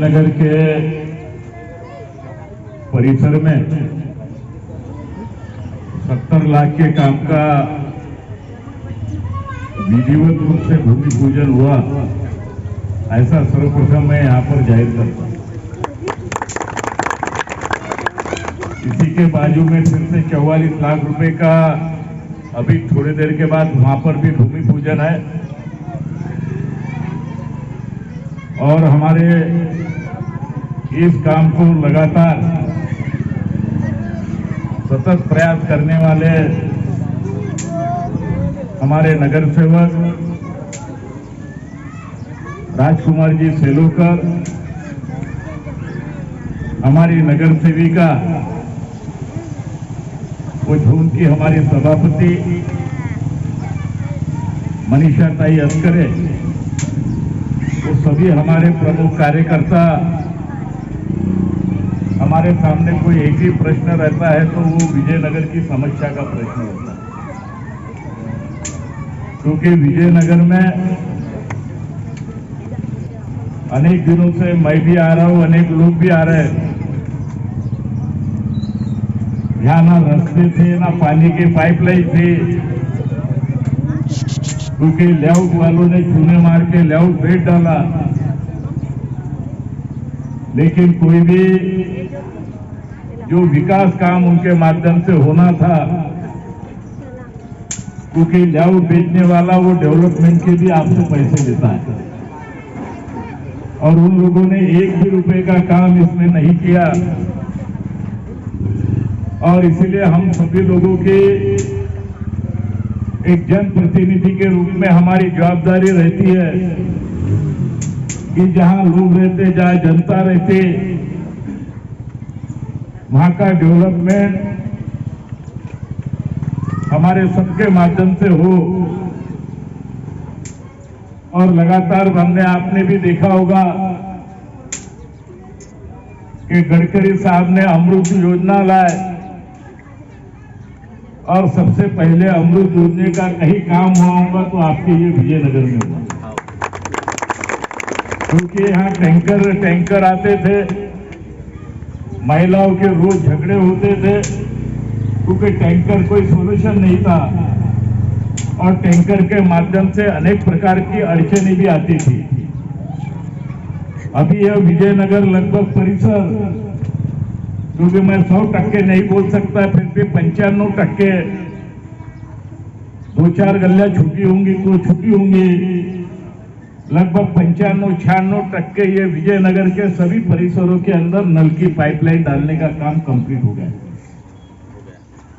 नगर के परिसर में 70 लाख के काम का विधिवत रूप से भूमि पूजन हुआ, ऐसा सर्वप्रथम मैं यहाँ पर जाहिर करता हूँ। इसी के बाजू में फिर से 44 लाख रुपए का अभी थोड़ी देर के बाद वहां पर भी भूमि पूजन है। और हमारे इस काम को लगातार सतत प्रयास करने वाले हमारे नगर सेवक राजकुमार जी सेलोकर, हमारी नगर सेविका वो झूम की हमारी सभापति मनीषा ताई अस्करे, वो सभी हमारे प्रमुख कार्यकर्ता, हमारे सामने कोई एक ही प्रश्न रहता है तो वो विजयनगर की समस्या का प्रश्न होता है। क्योंकि विजयनगर में अनेक दिनों से मैं भी आ रहा हूं, अनेक लोग भी आ रहे हैं। यहाँ ना रास्ते थे, ना पानी की पाइपलाइन थी, क्योंकि लेआउट वालों ने चूने मार के लेआउट बेच डाला। लेकिन कोई भी जो विकास काम उनके माध्यम से होना था, क्योंकि लेआउट बेचने वाला वो डेवलपमेंट के भी आपसे पैसे लेता है, और उन लोगों ने एक भी रुपए का काम इसमें नहीं किया। और इसीलिए हम सभी लोगों की एक जनप्रतिनिधि के रूप में हमारी जवाबदारी रहती है कि जहां लोग रहते, जहां जनता रहती, वहां का डेवलपमेंट हमारे सबके माध्यम से हो। और लगातार हमने आपने भी देखा होगा कि गडकरी साहब ने अमृत योजना लाए, और सबसे पहले अमृत योजना का कहीं काम हुआ होगा तो आपके ये विजयनगर में हुआ। क्योंकि यहाँ टैंकर आते थे, महिलाओं के रोज झगड़े होते थे, क्योंकि टैंकर कोई सोल्यूशन नहीं था, और टैंकर के माध्यम से अनेक प्रकार की अड़चनें भी आती थी। अभी यह विजयनगर लगभग परिसर, क्योंकि मैं 100% नहीं बोल सकता, फिर भी 95%, 2-4 गलियां छूटी होंगी तो छूटी होंगी, लगभग 95-96% ये विजयनगर के सभी परिसरों के अंदर नल की पाइपलाइन डालने का काम कंप्लीट हो गया।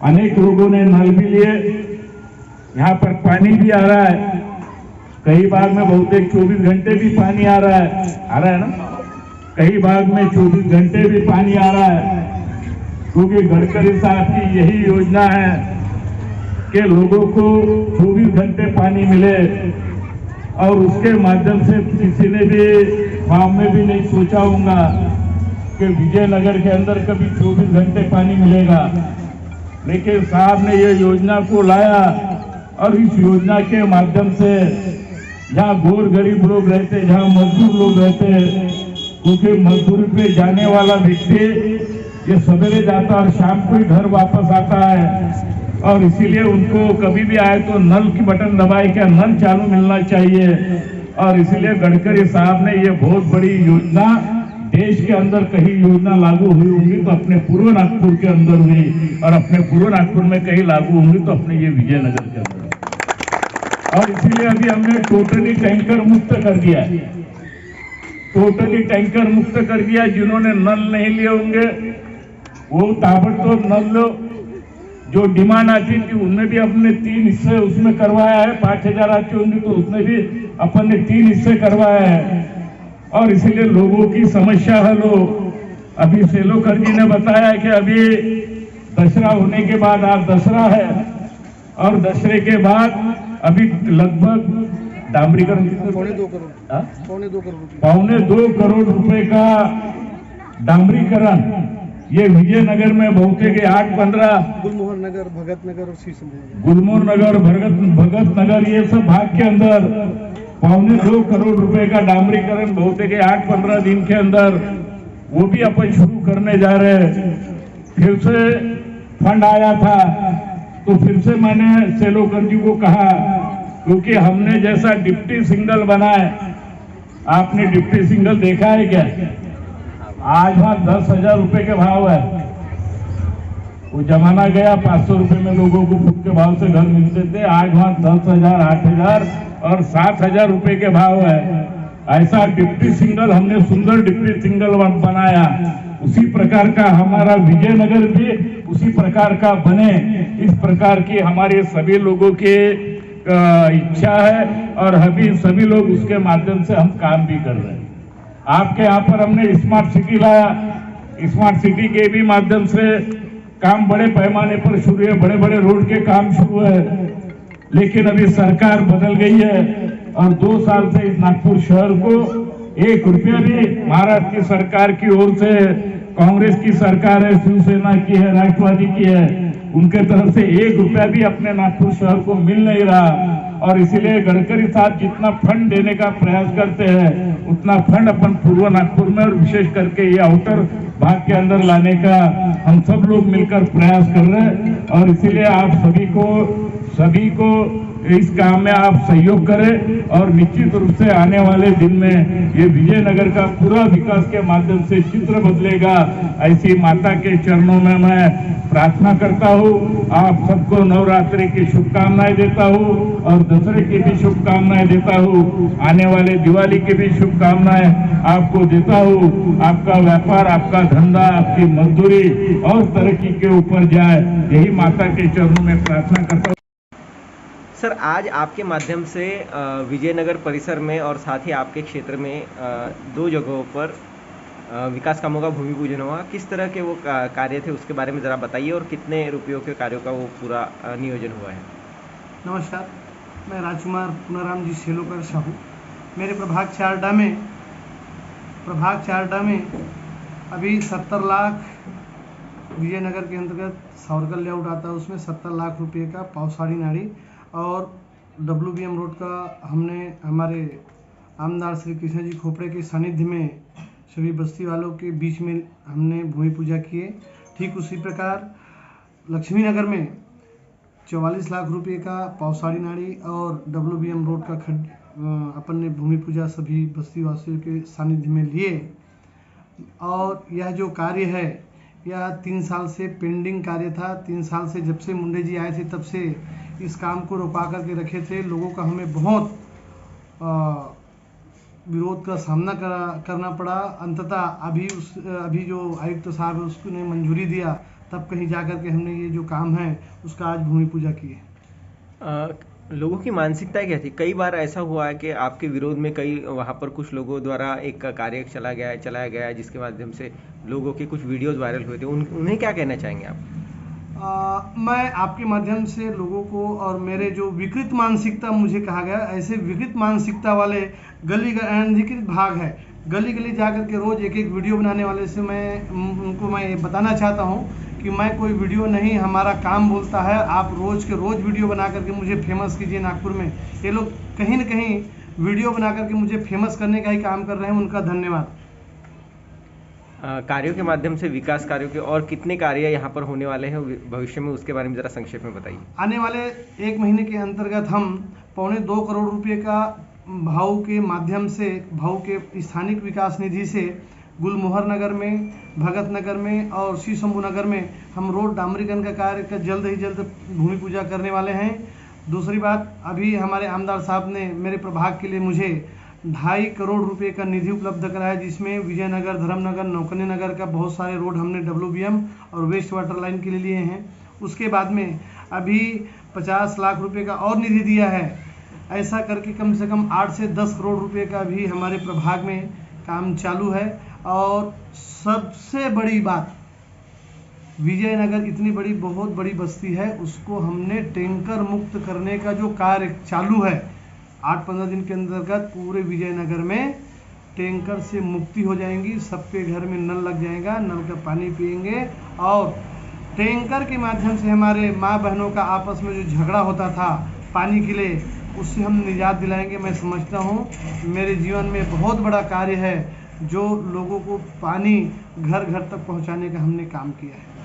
अनेक लोगों ने नल भी लिए, यहाँ पर पानी भी आ रहा है, कई भाग में बहुतेक 24 घंटे भी पानी आ रहा है ना, कई भाग में 24 घंटे भी पानी आ रहा है। क्योंकि गडकरी साहब की यही योजना है कि लोगों को 24 घंटे पानी मिले, और उसके माध्यम से किसी ने भी ख्वाब में भी नहीं सोचा होगा कि विजयनगर के अंदर कभी 24 घंटे पानी मिलेगा। लेकिन साहब ने ये योजना को लाया, और इस योजना के माध्यम से जहाँ गोर गरीब लोग रहते, जहाँ मजदूर लोग रहते, क्योंकि मजदूरी पे जाने वाला व्यक्ति ये सवेरे जाता और शाम को ही घर वापस आता है, और इसीलिए उनको कभी भी आए तो नल की बटन दबाए क्या नल चालू मिलना चाहिए। और इसीलिए गडकरी साहब ने ये बहुत बड़ी योजना, देश के अंदर कहीं योजना लागू हुई होंगी तो अपने पूर्व नागपुर के अंदर हुई, और अपने पूर्व नागपुर में कहीं लागू होंगी तो अपने ये विजयनगर के अंदर। और इसीलिए अभी हमने टोटली टैंकर मुक्त कर दिया है, टोटली टैंकर मुक्त कर दिया। जिन्होंने नल नहीं लिए होंगे वो ताबड़तोड़ नल लो, जो डिमांड आती थी उनमें भी अपने 3 हिस्से उसमें करवाया है। 5000 आती होंगी तो उसमें भी अपन ने 3 हिस्से करवाया है, और इसीलिए लोगों की समस्या हल हो। अभी सेलोकर जी ने बताया कि अभी दशहरा होने के बाद, आज दशहरा है, और दशहरे के बाद अभी लगभग डामरीकरण पौने 2 करोड़ पौने 2 करोड़ रुपए का डामरीकरण ये विजयनगर में बहुतेक 8-15 गुलमोहर नगर, भगत नगर और शीशम, गुलमोहर नगर, भगत नगर, ये सब भाग के अंदर 2.25 करोड़ रुपए का डामरीकरण बहुत है कि 8-15 दिन के अंदर वो भी अपन शुरू करने जा रहे हैं। फिर से फंड आया था तो फिर से मैंने सेलोकर जी को कहा, क्योंकि हमने जैसा डिप्टी सिंगल बनाए, आपने डिप्टी सिंगल देखा है क्या? आज वहां 10,000 रुपए के भाव है। वो जमाना गया 500 रुपए में लोगों को फुट के भाव से घर मिलते थे, आज वहां 10,000, 8,000 और 7,000 रुपए के भाव है। ऐसा डिप्टी सिंगल हमने सुंदर डिप्टी सिंगल बनाया। उसी प्रकार का हमारा विजयनगर भी उसी प्रकार का बने, इस प्रकार की हमारे सभी लोगों की इच्छा है और अभी सभी लोग उसके माध्यम से हम काम भी कर रहे हैं। आपके यहाँ पर हमने स्मार्ट सिटी लाया, स्मार्ट सिटी के भी माध्यम से काम बड़े पैमाने पर शुरू है, बड़े बड़े रोड के काम शुरू है। लेकिन अभी सरकार बदल गई है और 2 साल से इस नागपुर शहर को 1 रुपया भी महाराष्ट्र की सरकार की ओर से, कांग्रेस की सरकार है, शिवसेना की है, राष्ट्रवादी की है, उनके तरफ से 1 रुपया भी अपने नागपुर शहर को मिल नहीं रहा। और इसीलिए गडकरी साहब जितना फंड देने का प्रयास करते हैं उतना फंड अपन पूर्व नागपुर में और विशेष करके ये आउटर भाग के अंदर लाने का हम सब लोग मिलकर प्रयास कर रहे हैं। और इसीलिए आप सभी को इस काम में आप सहयोग करें और निश्चित रूप से आने वाले दिन में ये विजयनगर का पूरा विकास के माध्यम से चित्र बदलेगा, ऐसी माता के चरणों में मैं प्रार्थना करता हूँ। आप सबको नवरात्रि की शुभकामनाएं देता हूँ और दशहरे की भी शुभकामनाएं देता हूँ। आने वाले दिवाली की भी शुभकामनाएं आपको देता हूँ। आपका व्यापार, आपका धंधा, आपकी मजदूरी और तरक्की के ऊपर जाए, यही माता के चरणों में प्रार्थना करता हूँ। सर, आज आपके माध्यम से विजयनगर परिसर में और साथ ही आपके क्षेत्र में 2 जगहों पर विकास कामों का भूमि पूजन हुआ। किस तरह के वो कार्य थे उसके बारे में ज़रा बताइए और कितने रुपयों के कार्यों का वो पूरा नियोजन हुआ है? नमस्कार, मैं राजकुमार पुनाराम जी सेलोकर साहू। मेरे प्रभाग चारडा में अभी 70 लाख विजयनगर के अंतर्गत सावरकर लेआउट आता है, उसमें 70 लाख रुपये का पावसाड़ी नाड़ी और WBM रोड का हमने हमारे आमदार श्री कृष्ण जी खोपड़े के सानिध्य में सभी बस्ती वालों के बीच में हमने भूमि पूजा किए। ठीक उसी प्रकार लक्ष्मी नगर में 44 लाख रुपये का पावसाड़ी नाड़ी और WBM रोड का अपन ने भूमि पूजा सभी बस्ती वासियों के सानिध्य में लिए। और यह जो कार्य है यह 3 साल से पेंडिंग कार्य था। 3 साल से जब से मुंडे जी आए थे तब से इस काम को रोका करके रखे थे। लोगों का हमें बहुत विरोध का सामना करना पड़ा। अंततः अभी जो आयुक्त साहब है उसने मंजूरी दिया, तब कहीं जाकर के हमने ये जो काम है उसका आज भूमि पूजा की है। लोगों की मानसिकता क्या थी? कई बार ऐसा हुआ है कि आपके विरोध में कई वहाँ पर कुछ लोगों द्वारा एक कार्य चलाया गया जिसके माध्यम से लोगों के कुछ वीडियोस वायरल हुए थे। उन्हें क्या कहना चाहेंगे आप? मैं आपके माध्यम से लोगों को और मेरे जो विकृत मानसिकता मुझे कहा गया, ऐसे विकृत मानसिकता वाले गली अनधिकृत भाग है, गली गली जाकर के रोज एक वीडियो बनाने वाले से उनको मैं ये बताना चाहता हूँ कि मैं कोई वीडियो नहीं, हमारा काम बोलता है। आप रोज के रोज वीडियो बना करके मुझे फेमस कीजिए नागपुर में। ये लोग कहीं न कहीं वीडियो बना करके मुझे फेमस करने का ही काम कर रहे हैं, उनका धन्यवाद। कार्यों के माध्यम से विकास कार्यों के और कितने कार्य यहाँ पर होने वाले हैं भविष्य में, उसके बारे में ज़रा संक्षेप में बताइए। आने वाले 1 महीने के अंतर्गत हम 2.25 करोड़ रुपये का भाऊ के माध्यम से, भाऊ के स्थानिक विकास निधि से गुलमोहर नगर में, भगत नगर में और श्री शंभू नगर में हम रोड डामरीकरण का कार्य का जल्द ही जल्द भूमि पूजा करने वाले हैं। दूसरी बात, अभी हमारे आमदार साहब ने मेरे प्रभाग के लिए मुझे 2.5 करोड़ रुपए का निधि उपलब्ध कराया, जिसमें विजयनगर, धर्मनगर, नौकनी नगर का बहुत सारे रोड हमने WBM और वेस्ट वाटर लाइन के लिए लिए हैं। उसके बाद में अभी 50 लाख रुपए का और निधि दिया है। ऐसा करके कम से कम 8 से 10 करोड़ रुपए का भी हमारे प्रभाग में काम चालू है। और सबसे बड़ी बात, विजयनगर इतनी बड़ी बहुत बड़ी बस्ती है, उसको हमने टैंकर मुक्त करने का जो कार्य चालू है, 8-15 दिन के अंतर्गत पूरे विजयनगर में टैंकर से मुक्ति हो जाएंगी। सबके घर में नल लग जाएगा, नल का पानी पिएंगे और टैंकर के माध्यम से हमारे माँ बहनों का आपस में जो झगड़ा होता था पानी के लिए, उससे हम निजात दिलाएंगे। मैं समझता हूँ मेरे जीवन में बहुत बड़ा कार्य है जो लोगों को पानी घर घर तक पहुँचाने का हमने काम किया है।